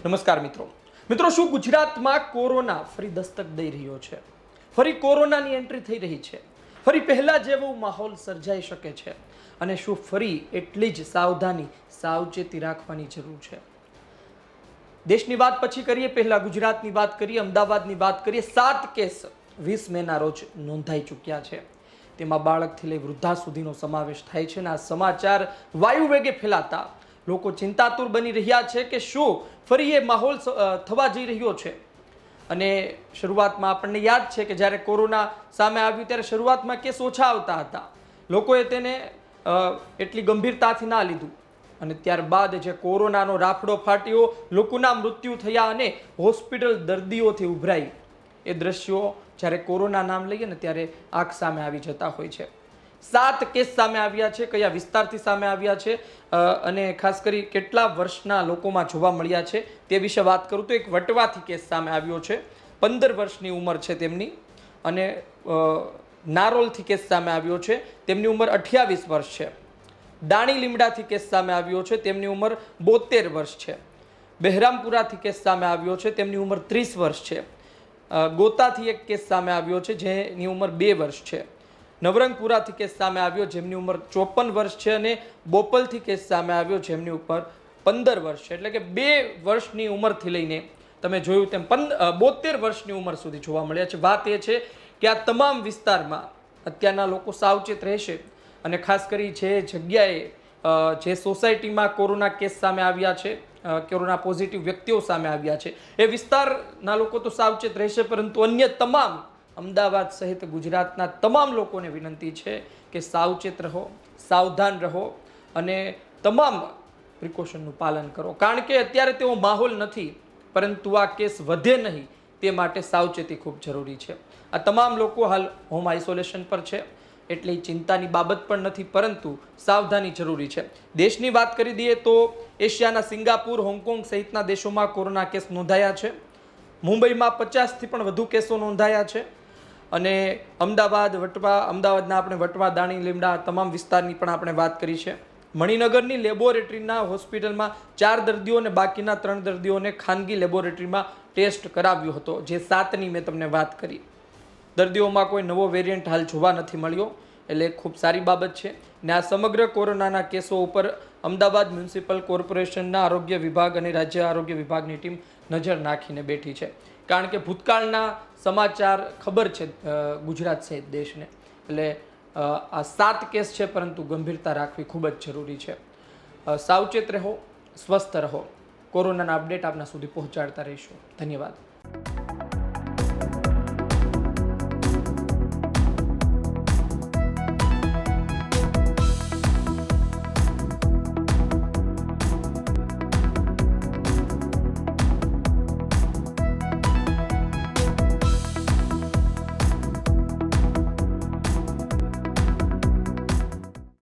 નમસ્કાર મિત્રો શું ગુજરાતમાં કોરોના ફરી દસ્તક દઈ રહ્યો છે? ફરી કોરોનાની એન્ટ્રી થઈ રહી છે? ફરી પહેલા જેવો માહોલ સર્જાઈ શકે છે? અને શું ફરી એટલી જ સાવચેતી રાખવાની જરૂર છે? દેશની વાત પછી કરીએ, પહેલા ગુજરાતની વાત કરીએ, અમદાવાદની વાત કરીએ. 7 કેસ 20 મેના રોજ નોંધાઈ ચૂક્યા છે. તેમાં બાળકથી લઈ વૃદ્ધા સુધીનો સમાવેશ થાય છે અને આ સમાચાર વાયુ વેગે ફેલાતા લોકો ચિંતાતુર બની રહ્યા છે કે શું ફરી એ માહોલ થવા જઈ રહ્યો છે. અને શરૂઆતમાં આપણને યાદ છે કે જ્યારે કોરોના સામે આવ્યું ત્યારે શરૂઆતમાં કેસ ઓછા આવતા હતા, લોકોએ તેને એટલી ગંભીરતાથી ના લીધું અને ત્યારબાદ જે કોરોનાનો રાફડો ફાટ્યો, લોકોના મૃત્યુ થયા અને હોસ્પિટલ દર્દીઓથી ઉભરાઈ, એ દ્રશ્યો જ્યારે કોરોના નામ લઈએ ને ત્યારે આંખ સામે આવી જતા હોય છે. 7 કેસ સામે આવ્યા છે. કયા વિસ્તારથી સામે આવ્યા છે અને ખાસ કરી કેટલા વર્ષના લોકોમાં જોવા મળ્યા છે તે વિશે વાત કરું તો એક વટવાથી કેસ સામે આવ્યો છે. 15 વર્ષની ઉંમર છે તેમની. અને નારોલથી કેસ સામે આવ્યો છે, તેમની ઉંમર 28 વર્ષ છે. દાણી લીમડાથી કેસ સામે આવ્યો છે, તેમની ઉંમર 72 વર્ષ છે. બહેરામપુરાથી કેસ સામે આવ્યો છે, તેમની ઉંમર 30 વર્ષ છે. ગોતાથી એક કેસ સામે આવ્યો છે જેની ઉંમર 2 વર્ષ છે. નવરંગપુરાથી કેસ સામે આવ્યો જેમની ઉંમર 54 વર્ષ છે અને બોપલથી કેસ સામે આવ્યો જેમની ઉપર 15 વર્ષ છે. એટલે કે 2 વર્ષની ઉંમરથી લઈને તમે જોયું તેમ 72 વર્ષની ઉંમર સુધી જોવા મળ્યા છે. વાત એ છે કે આ તમામ વિસ્તારમાં અત્યારના લોકો સાવચેત રહેશે અને ખાસ કરી જે જગ્યાએ જે સોસાયટીમાં કોરોના કેસ સામે આવ્યા છે, કોરોના પોઝિટિવ વ્યક્તિઓ સામે આવ્યા છે, એ વિસ્તારના લોકો તો સાવચેત રહેશે, પરંતુ અન્ય તમામ અમદાવાદ સહિત ગુજરાતના તમામ લોકોને વિનંતી છે કે સાવચેત રહો, સાવધાન રહો અને તમામ પ્રિકોશનનું પાલન કરો. કારણ કે અત્યારે તેવો માહોલ નથી, પરંતુ આ કેસ વધે નહીં તે માટે સાવચેતી ખૂબ જરૂરી છે. આ તમામ લોકો હાલ હોમ આઇસોલેશન પર છે એટલે ચિંતાની બાબત પણ નથી, પરંતુ સાવધાની જરૂરી છે. દેશની વાત કરી દઈએ તો એશિયાના સિંગાપુર, હોંગકોંગ સહિતના દેશોમાં કોરોના કેસ નોંધાયા છે. મુંબઈમાં 50થી પણ વધુ કેસો નોંધાયા છે. અને અમદાવાદના આપણે વટવા, દાણી લીમડા તમામ વિસ્તારની પણ આપણે વાત કરી છે. મણિનગરની લેબોરેટરીના હોસ્પિટલમાં 4 દર્દીઓ અને બાકીના 3 દર્દીઓને ખાનગી લેબોરેટરીમાં ટેસ્ટ કરાવ્યો હતો, જે 7ની મેં તમને વાત કરી. દર્દીઓમાં કોઈ નવો વેરિયન્ટ હાલ જોવા નથી મળ્યો, એટલે ખૂબ સારી બાબત છે. ને આ સમગ્ર કોરોનાના કેસો ઉપર અમદાવાદ મ્યુનિસિપલ કોર્પોરેશનના આરોગ્ય વિભાગ અને રાજ્ય આરોગ્ય વિભાગની ટીમ નજર નાખીને બેઠી છે. કારણ કે ભૂતકાળના સમાચાર ખબર છે ગુજરાત સહિત દેશને, એટલે આ 7 કેસ છે, પરંતુ ગંભીરતા રાખવી ખૂબ જ જરૂરી છે. સાવચેત રહો, સ્વસ્થ રહો. કોરોનાના અપડેટ આપના સુધી પહોંચાડતા રહીશું. ધન્યવાદ.